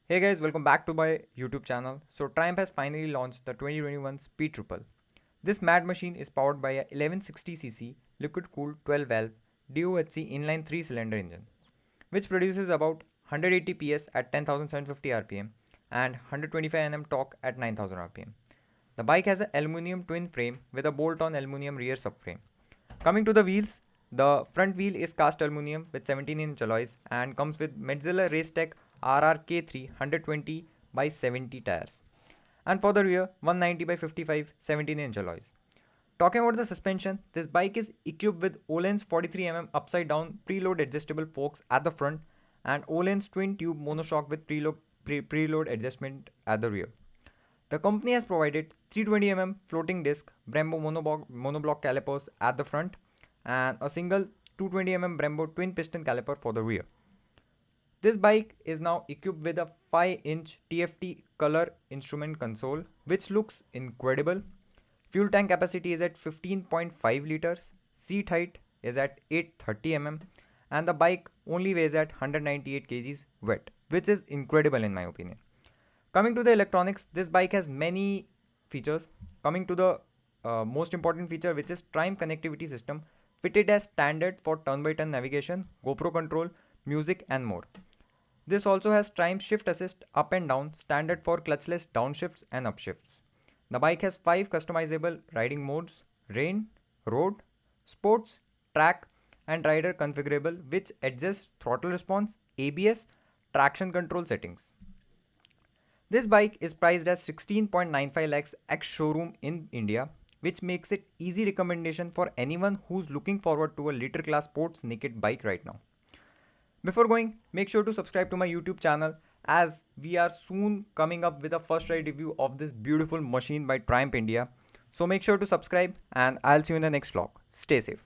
Hey guys, welcome back to my YouTube channel. So Triumph has finally launched the 2021 Speed Triple. This mad machine is powered by a 1160cc liquid-cooled 12-valve DOHC inline 3-cylinder engine, which produces about 180 PS at 10,750 RPM and 125 Nm torque at 9,000 RPM. The bike has an aluminum twin frame with a bolt-on aluminum rear subframe. Coming to the wheels, the front wheel is cast aluminum with 17-inch alloys and comes with Metzeler Racetech RRK3 120 by 70 tires. And for the rear, 190 by 55 17-inch alloys. Talking about the suspension, this bike is equipped with Öhlins 43 mm upside down preload adjustable forks at the front and Öhlins twin tube monoshock with preload adjustment at the rear. The company has provided 320 mm floating disc Brembo monoblock calipers at the front and a single 220 mm Brembo twin piston caliper for the rear. This bike is now equipped with a 5-inch TFT color instrument console which looks incredible. Fuel tank capacity is at 15.5 liters, seat height is at 830 mm and the bike only weighs at 198 kgs wet, which is incredible in my opinion. Coming to the electronics, this bike has many features. Coming to the most important feature, which is Triumph connectivity system fitted as standard for turn-by-turn navigation, GoPro control, music and more. This also has Triumph shift assist up and down, standard for clutchless downshifts and upshifts. The bike has 5 customizable riding modes: rain, road, sports, track and rider configurable, which adjusts throttle response, ABS, traction control settings. This bike is priced as 16.95 lakhs ex showroom in India, which makes it easy recommendation for anyone who's looking forward to a litter class sports naked bike right now. Before going, make sure to subscribe to my YouTube channel as we are soon coming up with a first ride review of this beautiful machine by Triumph India. So make sure to subscribe and I'll see you in the next vlog. Stay safe.